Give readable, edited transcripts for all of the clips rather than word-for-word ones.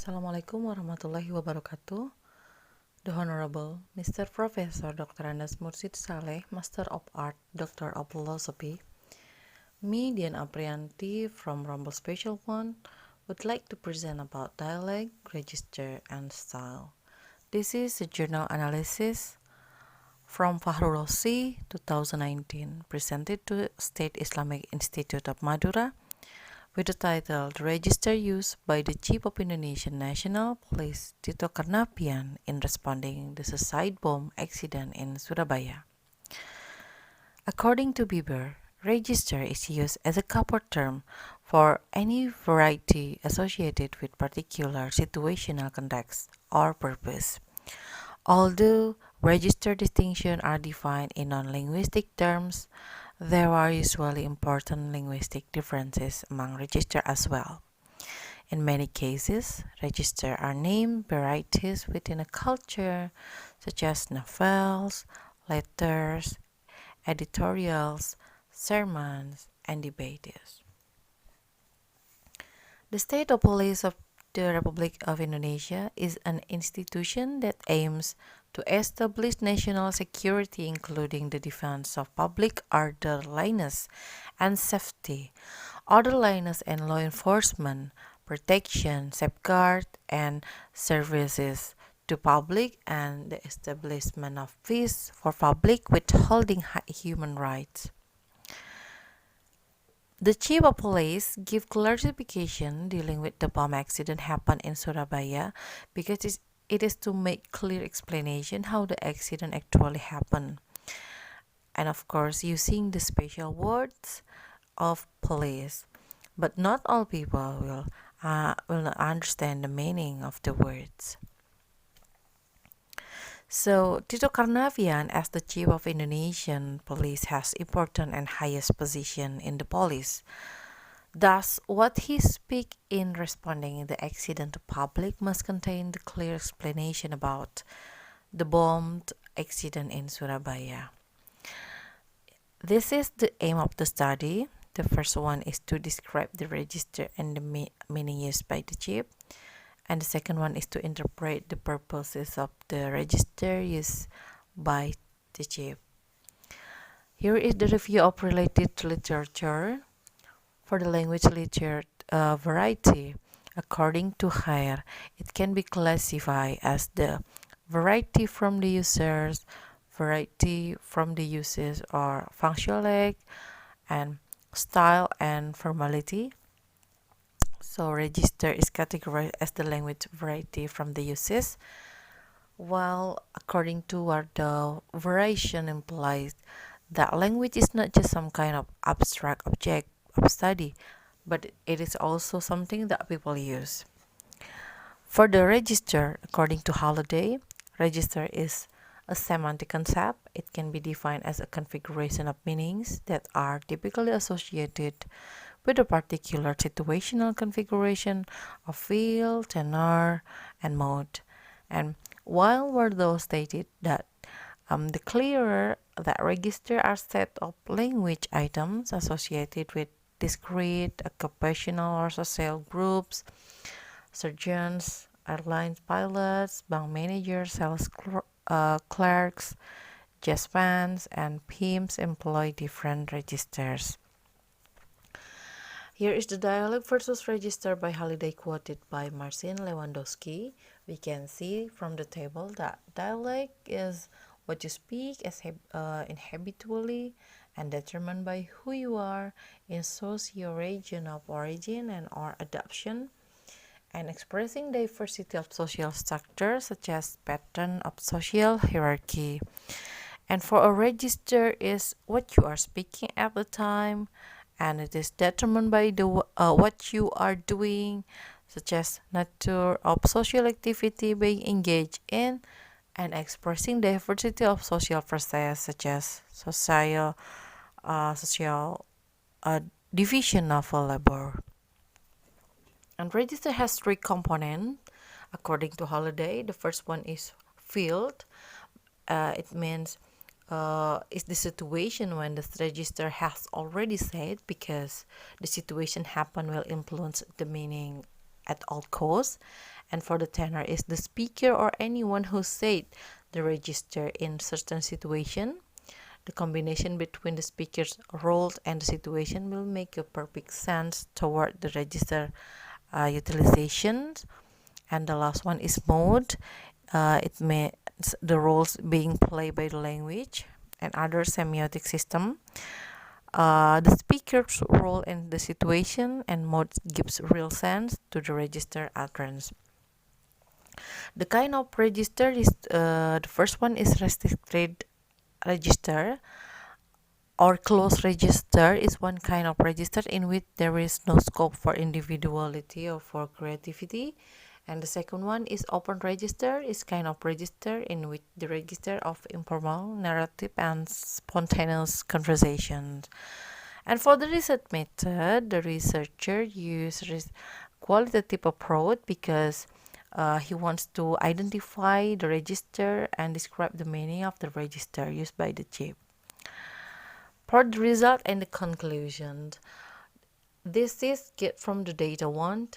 Assalamualaikum warahmatullahi wabarakatuh. The Honorable Mr. Professor Dr. Andas Mursid Saleh, Master of Art, Doctor of Philosophy. Me, Dian Aprianti from Rumble Special One, would like to present about dialect, register, and style. This is a journal analysis from Fahrul Rosi, 2019, presented to State Islamic Institute of Madura, with the title The Register Used by the Chief of Indonesian National Police Tito Karnavian in responding to the suicide bomb accident in Surabaya. According to Bieber, register is used as a cover term for any variety associated with particular situational context or purpose. Although register distinctions are defined in non-linguistic terms, there are usually important linguistic differences among register as well. In many cases, register are named varieties within a culture, such as novels, letters, editorials, sermons, and debates. The State of Police of the Republic of Indonesia is an institution that aims to establish national security, including the defense of public orderliness and safety, orderliness and law enforcement, protection, safeguard, and services to public, and the establishment of peace for public withholding human rights. The Chief of Police gave clarification dealing with the bomb accident happened in Surabaya because it is to make clear explanation how the accident actually happened. And of course, using the special words of police. But not all people will not understand the meaning of the words. So, Tito Karnavian, as the Chief of Indonesian Police, has important and highest position in the police. Thus, what he speak in responding the accident to public must contain the clear explanation about the bombed accident in Surabaya. This is the aim of the study. The first one is to describe the register and the meaning used by the chief. And the second one is to interpret the purposes of the register used by the chief. Here is the review of related literature. For the language literature variety, according to Khair, it can be classified as the variety from the users, variety from the uses, or functionality, and style and formality. So register is categorized as the language variety from the uses, while according to what the variation implies, that language is not just some kind of abstract object of study, but it is also something that people use. For the register, according to Holiday, register is a semantic concept. It can be defined as a configuration of meanings that are typically associated with a particular situational configuration of feel, tenor, and mode. And while Wardell stated that the clearer that register are set of language items associated with discrete, occupational, or social groups, surgeons, airlines pilots, bank managers, sales clerks, jazz bands, and pimps employ different registers. Here is the dialect versus register by Holiday quoted by Marcin Lewandowski. We can see from the table that dialect is what you speak as habitually and determined by who you are in socio-region of origin and or adoption, and expressing diversity of social structures such as pattern of social hierarchy. And for a register is what you are speaking at the time, and it is determined by the what you are doing, such as nature of social activity being engaged in, and expressing diversity of social process such as social division of labor. And register has three components according to Holiday. The first one is field. It means is the situation when the register has already said, because the situation happen will influence the meaning at all costs. And for the tenor is the speaker or anyone who said the register in certain situation. The combination between the speaker's roles and the situation will make a perfect sense toward the register utilization. And the last one is mode. It means the roles being played by the language and other semiotic system. The speaker's role in the situation and mode gives real sense to the register utterance. The kind of register is the first one is restricted register or closed register is one kind of register in which there is no scope for individuality or for creativity. And the second one is open register is kind of register in which the register of informal narrative and spontaneous conversations. And for the research method, the researcher uses qualitative approach because he wants to identify the register and describe the meaning of the register used by the chip. For the result and the conclusion, this is get from the data one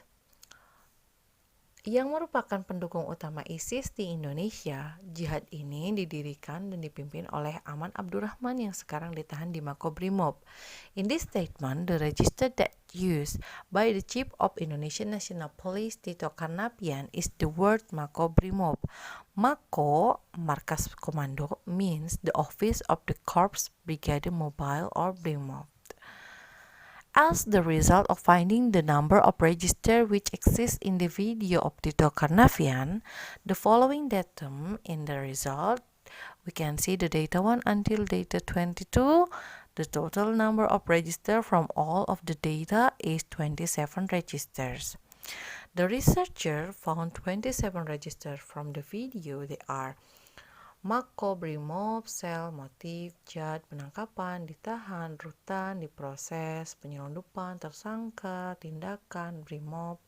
yang merupakan pendukung utama ISIS di Indonesia. Jihad ini didirikan dan dipimpin oleh Aman Abdurrahman yang sekarang ditahan di Makobrimob. In this statement, the register that used by the Chief of Indonesian National Police Tito Karnavian is the word Makobrimob. Mako, markas komando, means the office of the Corps Brigade Mobile or Brimob. As the result of finding the number of registers which exist in the video of Tito Karnavian, the following datum in the result, we can see the data 1 until data 22. The total number of registers from all of the data is 27 registers. The researcher found 27 registers from the video. They are Makobrimob, sel, motif, jad, penangkapan, ditahan, rutan, diproses, penyelundupan, tersangka, tindakan, brimob,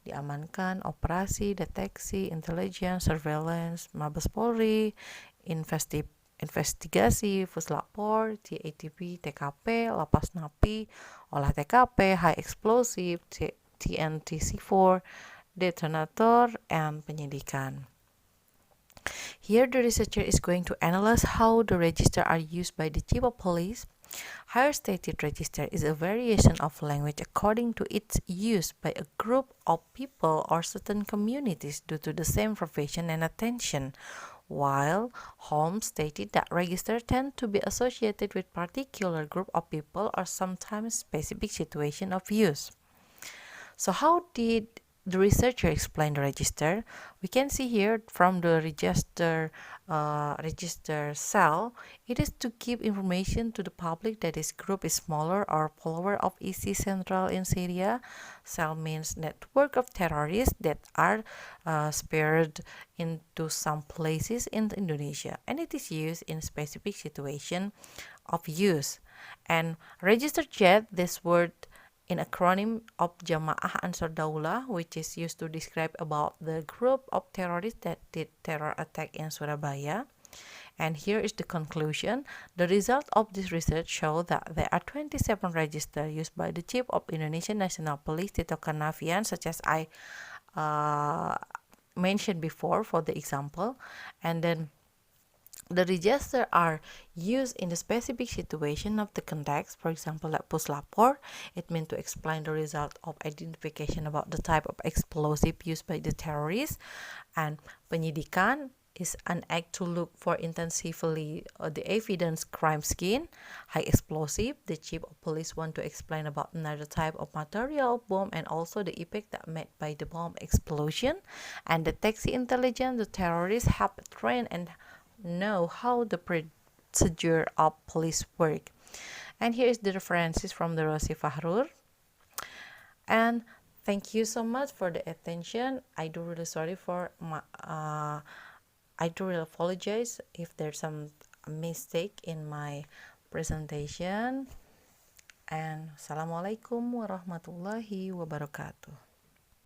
diamankan, operasi, deteksi, intelijen, surveillance, Mabes Polri, investigasi, puslapor, TATP, TKP, lapas napi, olah TKP, high explosive, TNTC4, detonator, and penyidikan. Here the researcher is going to analyze how the registers are used by the chief of police. Higher stated register is a variation of language according to its use by a group of people or certain communities due to the same profession and attention, while Holmes stated that registers tend to be associated with particular group of people or sometimes specific situation of use. So how did the researcher explained the register? We can see here from the register cell, it is to give information to the public that this group is smaller or follower of ISIS Central in Syria. Cell means network of terrorists that are spread into some places in Indonesia, and it is used in specific situation of use. And register jet, this word in acronym of Jamaah Ansar Daulah, which is used to describe about the group of terrorists that did terror attack in Surabaya. And here is the conclusion. The result of this research show that there are 27 registers used by the Chief of Indonesian National Police Tito Karnavian, such as I mentioned before for the example. And then the registers are used in the specific situation of the context. For example, like puslapor, it meant to explain the result of identification about the type of explosive used by the terrorists. And penyidikan is an act to look for intensively the evidence crime scene. High explosive, the chief of police want to explain about another type of material of bomb and also the effect that made by the bomb explosion. And the taxi intelligence, the terrorists have trained and know how the procedure of police work. And here is the references from the Rosi Fahrur. And thank you so much for the attention. I do really sorry for my I do really apologize if there's some mistake in my presentation. And Assalamualaikum warahmatullahi wabarakatuh.